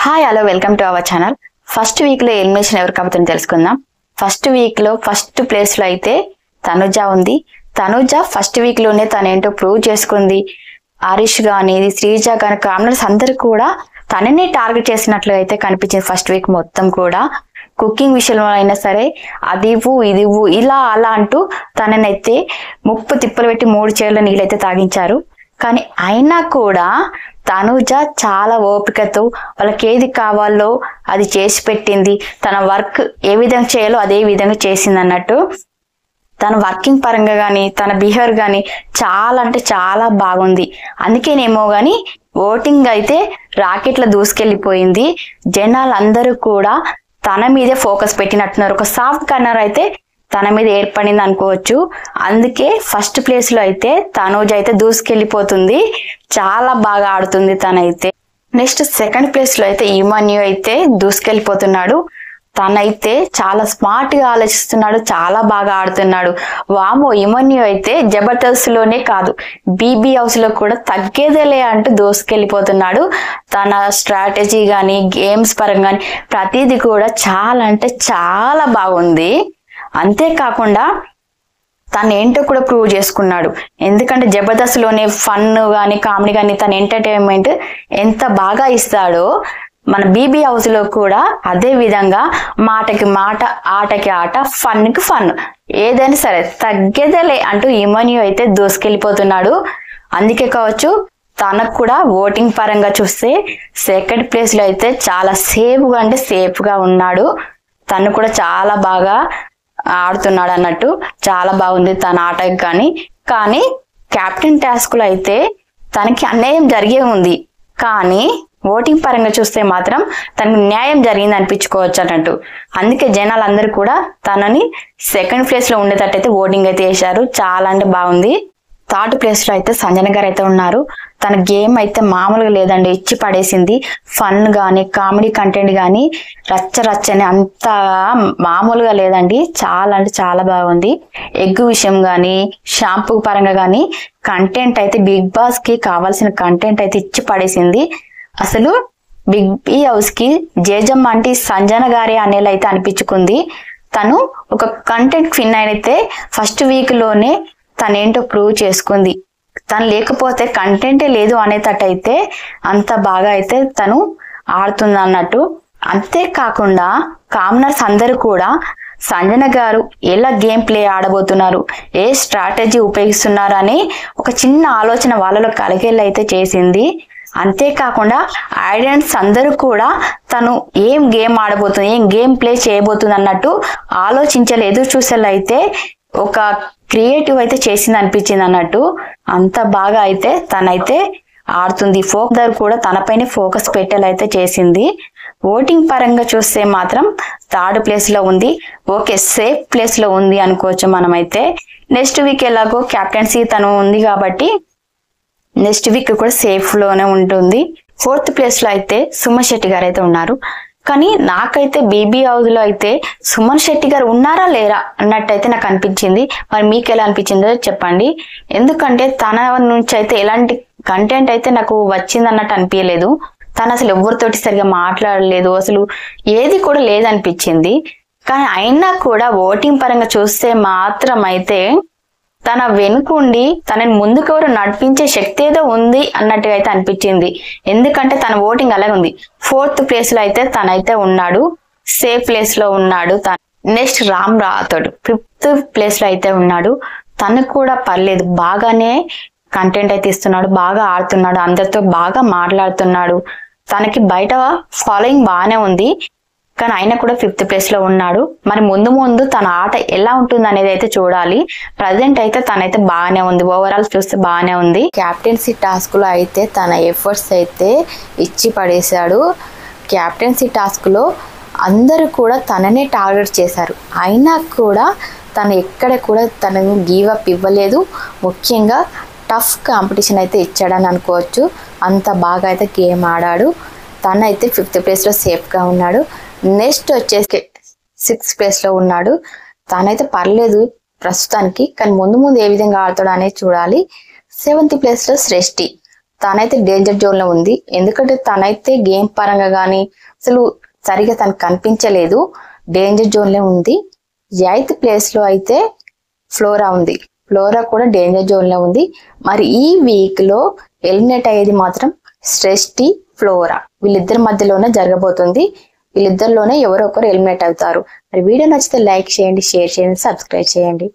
Hi hello welcome to our channel. First week లో elimination ఎవరు కాబోతుందో తెలుసుకుందాం. ఫస్ట్ వీక్ లో ఫస్ట్ ప్లేస్ లో అయితే తనుజ ఉంది. తనుజ ఫస్ట్ వీక్ లోనే తనేంటో ప్రూవ్ చేసుకుంది. హరీష్ గాని శ్రీజ గాని కామనర్స్ అందరు కూడా తననే టార్గెట్ చేసినట్లు అయితే కనిపించింది. ఫస్ట్ వీక్ మొత్తం కూడా కుకింగ్ విషయంలో అయినా సరే అదివు ఇదివు ఇలా అలా అంటూ తననైతే ముప్పు తిప్పలు పెట్టి 3 చీరల నీళ్ళైతే తాగించారు. కానీ అయినా కూడా తనుజ చాలా ఓపికతో వాళ్ళకి ఏది కావాలో అది చేసి పెట్టింది. తన వర్క్ ఏ విధంగా చేయాలో అదే విధంగా చేసింది అన్నట్టు. తన వర్కింగ్ పరంగా కానీ తన బిహేవియర్ కానీ చాలా అంటే చాలా బాగుంది. అందుకేనేమో కానీ ఓటింగ్ అయితే రాకెట్ల దూసుకెళ్లిపోయింది. జనాలందరూ కూడా తన మీదే ఫోకస్ పెట్టినట్టున్నారు. ఒక సాఫ్ట్ కార్నర్ అయితే తన మీద ఏర్పడింది అనుకోవచ్చు. అందుకే ఫస్ట్ ప్లేస్ లో అయితే తనుజ అయితే దూసుకెళ్లిపోతుంది. చాలా బాగా ఆడుతుంది తనైతే. నెక్స్ట్ సెకండ్ ప్లేస్ లో అయితే ఇమాన్యు అయితే దూసుకెళ్లిపోతున్నాడు. తనైతే చాలా స్మార్ట్ గా ఆలోచిస్తున్నాడు, చాలా బాగా ఆడుతున్నాడు. వామో ఇమాన్యు అయితే జబర్దస్త్ లోనే కాదు బీబీ హౌస్ లో కూడా తగ్గేదేలే అంటూ దూసుకెళ్లిపోతున్నాడు. తన స్ట్రాటజీ గాని గేమ్స్ పరంగా గాని ప్రతిదీ కూడా చాలా అంటే చాలా బాగుంది. అంతేకాకుండా తను ఏంటో కూడా ప్రూవ్ చేసుకున్నాడు. ఎందుకంటే జబర్దస్త్ లోనే ఫన్ గాని కామెడీ గాని తన ఎంటర్టైన్మెంట్ ఎంత బాగా ఇస్తాడో మన బీబీ హౌస్ లో కూడా అదే విధంగా మాటకి మాట ఆటకి ఆట ఫన్ కి ఫన్ ఏదైనా సరే తగ్గేదేలే అంటూ ఇమాన్యు అయితే దూసుకెళ్లిపోతున్నాడు. అందుకే కావచ్చు తనకు కూడా ఓటింగ్ పరంగా చూస్తే సెకండ్ ప్లేస్ లో అయితే చాలా సేఫ్గా అంటే సేఫ్ గా ఉన్నాడు. తను కూడా చాలా బాగా ఆడుతున్నాడు అన్నట్టు. చాలా బాగుంది తన ఆటకి కానీ కెప్టెన్ టాస్క్ లో అయితే తనకి అన్యాయం జరిగే ఉంది. కానీ ఓటింగ్ పరంగా చూస్తే మాత్రం తనకు న్యాయం జరిగింది అనిపించుకోవచ్చు అన్నట్టు. అందుకే జనాలందరూ కూడా తనని సెకండ్ ప్లేస్ లో ఉండేటట్టయితే ఓటింగ్ అయితే వేశారు. చాలా అంటే బాగుంది. థర్డ్ ప్లేస్ లో అయితే సంజన గారు అయితే ఉన్నారు. తన గేమ్ అయితే మామూలుగా లేదండి, ఇచ్చి పడేసింది. ఫన్ గాని కామెడీ కంటెంట్ గాని రచ్చని అంత మామూలుగా లేదండి. చాలా అంటే చాలా బాగుంది. ఎగ్ విషయం గాని షాంపూ పరంగా గాని కంటెంట్ అయితే బిగ్ బాస్ కి కావాల్సిన కంటెంట్ అయితే ఇచ్చి పడేసింది. అసలు బిగ్ బీ హౌస్ కి జేజమ్మ అంటే సంజన గారే అనేలా అయితే అనిపించుకుంది. తను ఒక కంటెంట్ ఫిన్ అయితే ఫస్ట్ వీక్ లోనే తనేంటో ప్రూవ్ చేసుకుంది. తను లేకపోతే కంటెంటే లేదు అనేటట్టయితే అంత బాగా అయితే తను ఆడుతుంది అన్నట్టు. అంతేకాకుండా కామనర్స్ అందరూ కూడా సంజన గారు ఎలా గేమ్ ప్లే ఆడబోతున్నారు, ఏ స్ట్రాటజీ ఉపయోగిస్తున్నారు అని ఒక చిన్న ఆలోచన వాళ్ళలో కలిగేలా అయితే చేసింది. అంతేకాకుండా ఆడియన్స్ అందరూ కూడా తను ఏం గేమ్ ఆడబోతుంది, ఏం గేమ్ ప్లే చేయబోతుంది అన్నట్టు ఆలోచించలేదు. చూసేలా అయితే ఒక క్రియేటివ్ అయితే చేసింది అనిపించింది అన్నట్టు. అంత బాగా అయితే తనైతే ఆడుతుంది. ఫోకస్ కూడా తనపైనే ఫోకస్ పెట్టేలా అయితే చేసింది. ఓటింగ్ పరంగా చూస్తే మాత్రం థర్డ్ ప్లేస్ లో ఉంది. ఓకే సేఫ్ ప్లేస్ లో ఉంది అనుకోవచ్చు మనమైతే. నెక్స్ట్ వీక్ ఎలాగో కెప్టెన్సీ తను ఉంది కాబట్టి నెక్స్ట్ వీక్ కూడా సేఫ్ లోనే ఉంటుంది. ఫోర్త్ ప్లేస్ లో అయితే సుమన్ శెట్టి గారు అయితే ఉన్నారు. కానీ నాకైతే బీబీ హౌస్ లో అయితే సుమన్ శెట్టి గారు ఉన్నారా లేరా అన్నట్టయితే నాకు అనిపించింది. మరి మీకు ఎలా అనిపించిందో చెప్పండి. ఎందుకంటే తన నుంచి అయితే ఎలాంటి కంటెంట్ అయితే నాకు వచ్చింది అన్నట్టు అనిపించలేదు. తను అసలు ఎవరితోటి సరిగా మాట్లాడలేదు, అసలు ఏది కూడా లేదనిపించింది. కానీ అయినా కూడా ఓటింగ్ పరంగా చూస్తే మాత్రం అయితే తన వెనుకుండి తనని ముందుకెవరు నడిపించే శక్తి ఏదో ఉంది అన్నట్టుగా అయితే అనిపించింది. ఎందుకంటే తన ఓటింగ్ అలాగే ఉంది. ఫోర్త్ ప్లేస్ లో అయితే తనైతే ఉన్నాడు, సేఫ్ ప్లేస్ లో ఉన్నాడు. Next Ram Rathod fifth place లో అయితే ఉన్నాడు. తను కూడా పర్లేదు, బాగానే కంటెంట్ అయితే ఇస్తున్నాడు, బాగా ఆడుతున్నాడు, అందరితో బాగా మాట్లాడుతున్నాడు. తనకి బయట ఫాలోయింగ్ బాగానే ఉంది. కానీ ఆయన కూడా ఫిఫ్త్ ప్లేస్ లో ఉన్నాడు. మరి ముందు తన ఆట ఎలా ఉంటుంది అనేది అయితే చూడాలి. ప్రజెంట్ అయితే తనైతే బాగానే ఉంది, ఓవరాల్ చూస్తే బాగానే ఉంది. క్యాప్టెన్సీ టాస్క్ లో అయితే తన ఎఫర్ట్స్ అయితే ఇచ్చి పడేశాడు. క్యాప్టెన్సీ టాస్క్ లో అందరూ కూడా తననే టార్గెట్ చేశారు. అయినా కూడా తను ఎక్కడ కూడా తనను గివ్ అప్ ఇవ్వలేదు. ముఖ్యంగా టఫ్ కాంపిటీషన్ అయితే ఇచ్చాడని అనుకోవచ్చు. అంత బాగా అయితే గేమ్ ఆడాడు. తనైతే ఫిఫ్త్ ప్లేస్ లో సేఫ్ గా ఉన్నాడు. నెక్స్ట్ వచ్చేసి సిక్స్త్ ప్లేస్ లో ఉన్నాడు. తనైతే పర్లేదు ప్రస్తుతానికి, కానీ ముందు ఏ విధంగా ఆడతాడు అనేది చూడాలి. సెవెంత్ ప్లేస్ లో శ్రేష్ఠి. తనైతే డేంజర్ జోన్ లో ఉంది. ఎందుకంటే తనైతే గేమ్ పరంగా కానీ అసలు సరిగా తనకు కనిపించలేదు, డేంజర్ జోన్ లో ఉంది. 8th ప్లేస్ లో అయితే ఫ్లోరా ఉంది. ఫ్లోరా కూడా డేంజర్ జోన్ లో ఉంది. మరి ఈ వీక్ లో ఎలిమినేట్ అయ్యేది మాత్రం సృష్టి, ఫ్లోరా వీళ్ళిద్దరి మధ్యలోనే జరగబోతుంది. వీళ్ళిద్దరిలోనే ఎవరో ఒకరు ఎలిమినేట్ అవుతారు. మరి వీడియో నచ్చితే లైక్ చేయండి, షేర్ చేయండి, సబ్స్క్రైబ్ చేయండి.